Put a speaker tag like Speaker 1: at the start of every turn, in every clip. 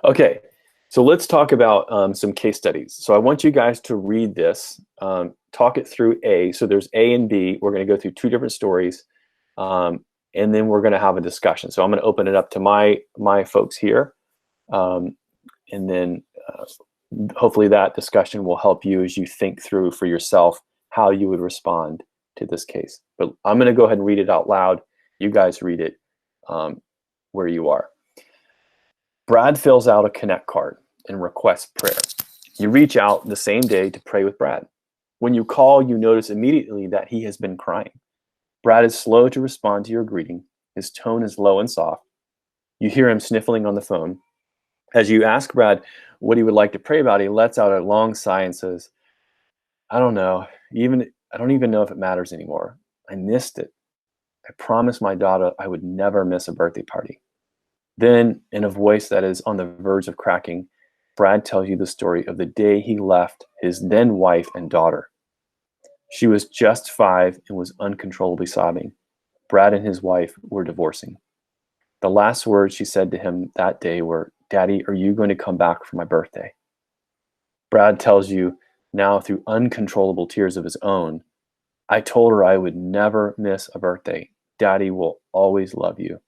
Speaker 1: Okay, so let's talk about some case studies. So I want you guys to read this, talk it through A. So there's A and B. We're going to go through two different stories, and then we're going to have a discussion. So I'm going to open it up to my folks here, and then hopefully that discussion will help you as you think through for yourself how you would respond to this case. But I'm going to go ahead and read it out loud. You guys read it where you are. Brad fills out a Connect card and requests prayer. You reach out the same day to pray with Brad. When you call, you notice immediately that he has been crying. Brad is slow to respond to your greeting. His tone is low and soft. You hear him sniffling on the phone. As you ask Brad what he would like to pray about, he lets out a long sigh and says, I don't know. I don't even know if it matters anymore. I missed it. I promised my daughter I would never miss a birthday party. Then, in a voice that is on the verge of cracking, Brad tells you the story of the day he left his then wife and daughter. She was just 5 and was uncontrollably sobbing. Brad and his wife were divorcing. The last words she said to him that day were, Daddy, are you going to come back for my birthday? Brad tells you, now through uncontrollable tears of his own, I told her I would never miss a birthday. Daddy will always love you.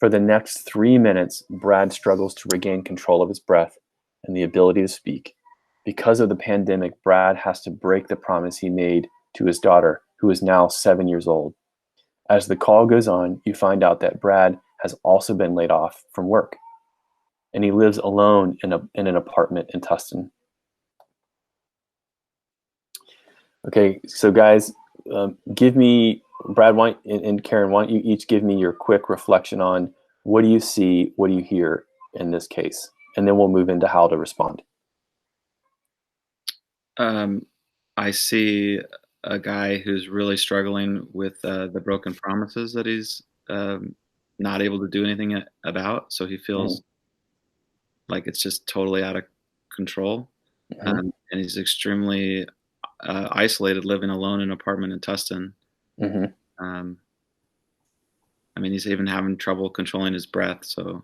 Speaker 1: For the next 3 minutes, Brad struggles to regain control of his breath and the ability to speak. Because of the pandemic, Brad has to break the promise he made to his daughter, who is now 7 years old. As the call goes on, you find out that Brad has also been laid off from work, and he lives alone in an apartment in Tustin. Okay, so guys, give me, Brad, and Karen, why don't you each give me your quick reflection on what do you see, what do you hear in this case? And then we'll move into how to respond.
Speaker 2: I see a guy who's really struggling with the broken promises that he's not able to do anything about. So he feels like it's just totally out of control. And he's extremely isolated, living alone in an apartment in Tustin. I mean, he's even having trouble controlling his breath. So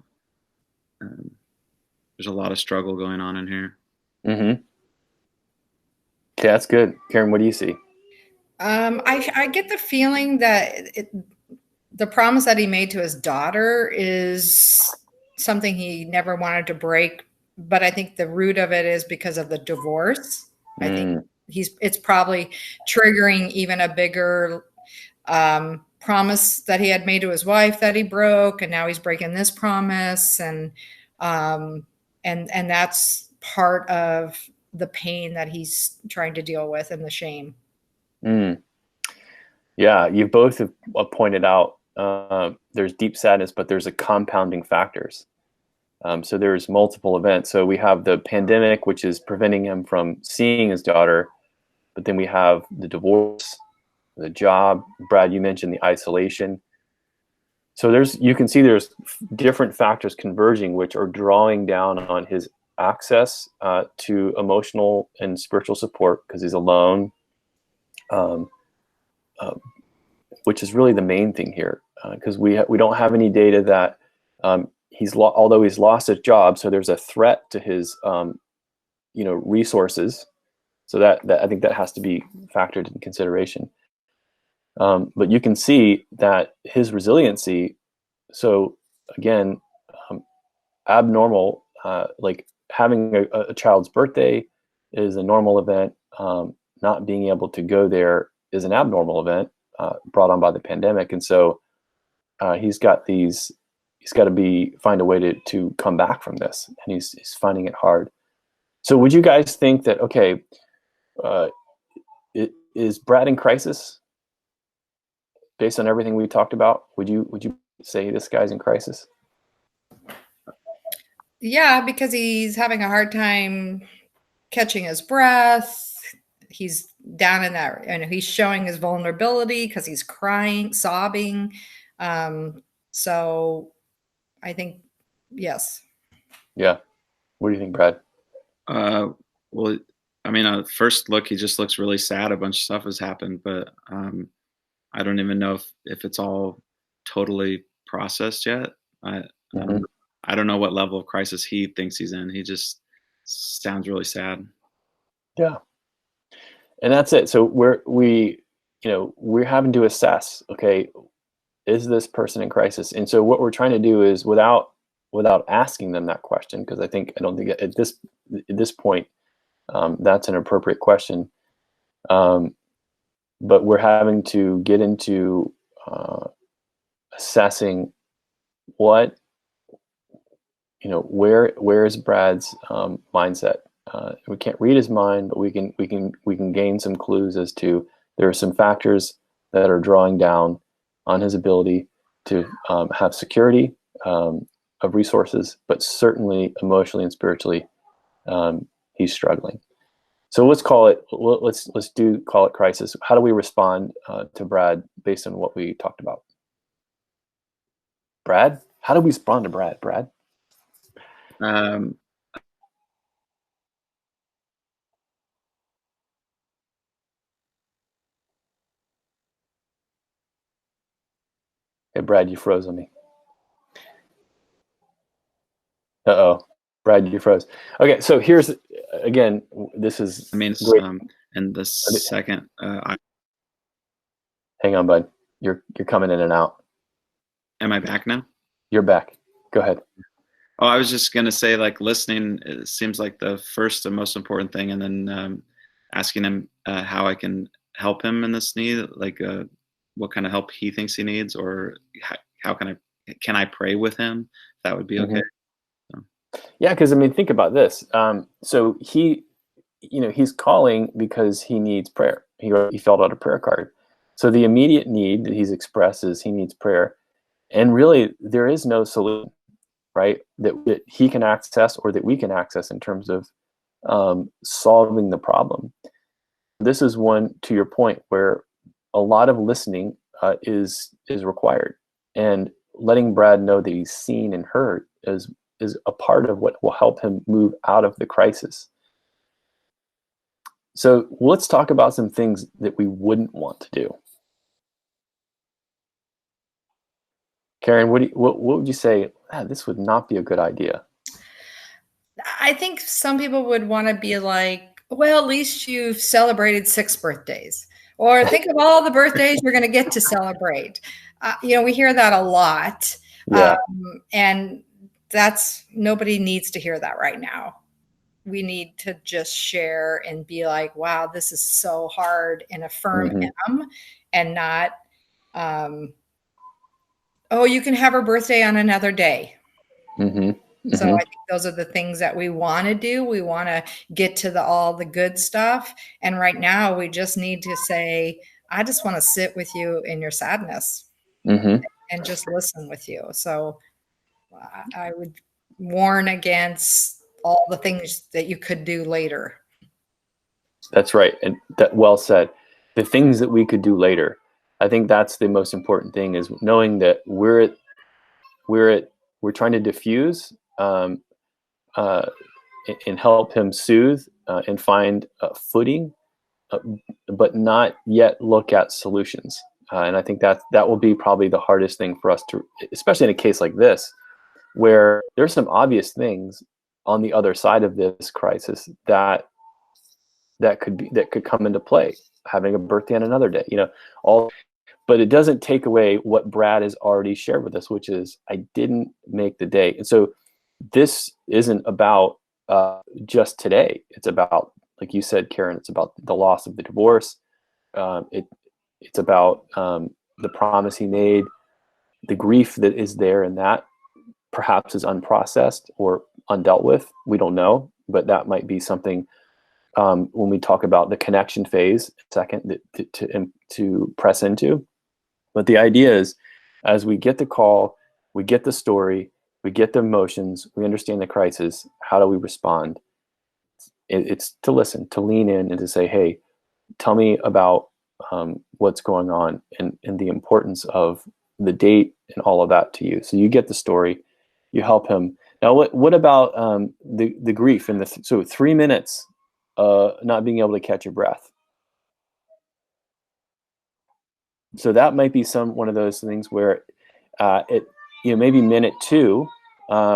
Speaker 2: there's a lot of struggle going on in here.
Speaker 1: Okay, that's good. Karen, what do you see?
Speaker 3: I get the feeling that the promise that he made to his daughter is something he never wanted to break, but I think the root of it is because of the divorce. I think it's probably triggering even a bigger promise that he had made to his wife that he broke, and now he's breaking this promise, and that's part of the pain that he's trying to deal with and the shame.
Speaker 1: Yeah, you both have pointed out there's deep sadness, but there's a compounding factors. So there's multiple events. So we have the pandemic, which is preventing him from seeing his daughter, but then we have the divorce, the job. Brad, you mentioned the isolation. So you can see there's different factors converging, which are drawing down on his access to emotional and spiritual support because he's alone, which is really the main thing here. Because we don't have any data that although he's lost his job, so there's a threat to his resources. So that I think that has to be factored in consideration. But you can see that his resiliency. So again, abnormal, like having a child's birthday is a normal event. Not being able to go there is an abnormal event brought on by the pandemic, and so he's got to find a way to come back from this, and he's finding it hard. So would you guys think that, okay, is Brad in crisis based on everything we talked about? Would you say this guy's in crisis?
Speaker 3: Yeah, because he's having a hard time catching his breath. He's down in that, and he's showing his vulnerability because he's crying, sobbing. So I think, yes.
Speaker 1: Yeah. What do you think, Brad?
Speaker 2: Well, I mean, at first look, he just looks really sad. A bunch of stuff has happened, but I don't even know if it's all totally processed yet. I I don't know what level of crisis he thinks he's in. He just sounds really sad.
Speaker 1: Yeah. And that's it. So we're having to assess, okay, is this person in crisis? And so what we're trying to do is without asking them that question, because I don't think at this point that's an appropriate question. But we're having to get into assessing what, where is Brad's mindset. We can't read his mind, but we can gain some clues as to there are some factors that are drawing down on his ability to have security of resources, but certainly emotionally and spiritually, he's struggling. So let's call it call it crisis. How do we respond to Brad based on what we talked about? Brad, how do we respond to Brad? Brad?
Speaker 2: Um,
Speaker 1: Hey, Brad, you froze on me. Uh-oh. Brad, you froze. Okay, so here's, again, this is
Speaker 2: I mean,
Speaker 1: great.
Speaker 2: and the second,
Speaker 1: Hang on, bud. You're coming in and out.
Speaker 2: am I back now?
Speaker 1: You're back. Go ahead.
Speaker 2: Oh, I was just gonna say, like, listening seems like the first and most important thing, and then asking him how I can help him in this need, like what kind of help he thinks he needs, or how can I pray with him? That would be okay.
Speaker 1: Mm-hmm. Yeah, because I mean, think about this. So he's calling because he needs prayer. He filled out a prayer card. So the immediate need that he's expressed is he needs prayer, and really there is no solution, right? That he can access or that we can access in terms of solving the problem. This is one, to your point, where a lot of listening is required, and letting Brad know that he's seen and heard is a part of what will help him move out of the crisis. So let's talk about some things that we wouldn't want to do. Karen, what would you say? This would not be a good idea.
Speaker 3: I think some people would want to be like, well, at least you've celebrated 6 birthdays. Or think of all the birthdays you're going to get to celebrate. We hear that a lot.
Speaker 1: Yeah.
Speaker 3: And nobody needs to hear that right now. We need to just share and be like, wow, this is so hard, and affirm him, and not, oh, you can have her birthday on another day. So I think those are the things that we want to do. We want to get to all the good stuff. And right now we just need to say, I just want to sit with you in your sadness and just listen with you. So I would warn against all the things that you could do later.
Speaker 1: That's right. And that well said. The things that we could do later. I think that's the most important thing, is knowing that we're trying to diffuse and help him soothe and find footing, but not yet look at solutions. And I think that will be probably the hardest thing for us to, especially in a case like this, where there's some obvious things on the other side of this crisis that could come into play. Having a birthday on another day, but it doesn't take away what Brad has already shared with us, which is, I didn't make the day. And so this isn't about just today. It's about, like you said, Karen, it's about the loss of the divorce. It's about the promise he made, the grief that is there, and that perhaps is unprocessed or undealt with. We don't know, but that might be something when we talk about the connection phase, second, to press into. But the idea is, as we get the call, we get the story, we get the emotions, we understand the crisis, how do we respond? It's to listen, to lean in, and to say, hey, tell me about what's going on, and the importance of the date and all of that to you. So you get the story, you help him. Now, what about the grief and so 3 minutes not being able to catch your breath? So that might be one of those things where maybe minute 2,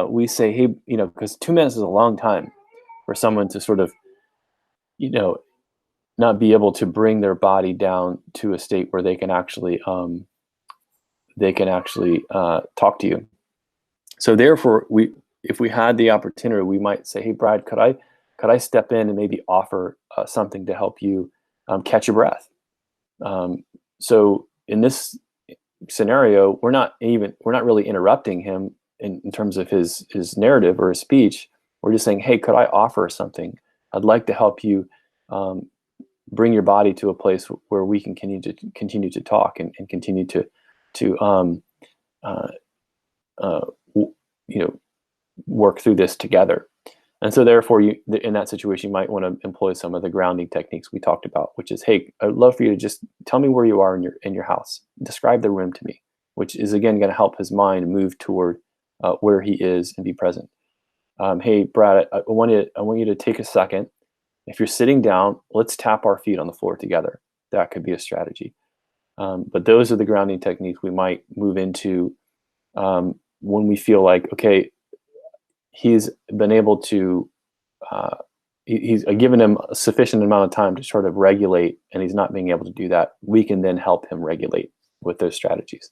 Speaker 1: we say, hey, because 2 minutes is a long time for someone to sort of, not be able to bring their body down to a state where they can actually talk to you. So therefore, if we had the opportunity, we might say, hey, Brad, could I step in and maybe offer something to help you catch your breath? So in this scenario, we're not really interrupting him in terms of his narrative or his speech. We're just saying, hey, could I offer something? I'd like to help you bring your body to a place where we can continue to talk and continue to work through this together. And so therefore, in that situation, you might want to employ some of the grounding techniques we talked about, which is, hey, I'd love for you to just tell me where you are in your house. Describe the room to me, which is, again, going to help his mind move toward where he is and be present. Hey, Brad, I want you to take a second. If you're sitting down, let's tap our feet on the floor together. That could be a strategy. But those are the grounding techniques we might move into when we feel like, okay, he's been able to, he's given him a sufficient amount of time to sort of regulate, and he's not being able to do that. We can then help him regulate with those strategies.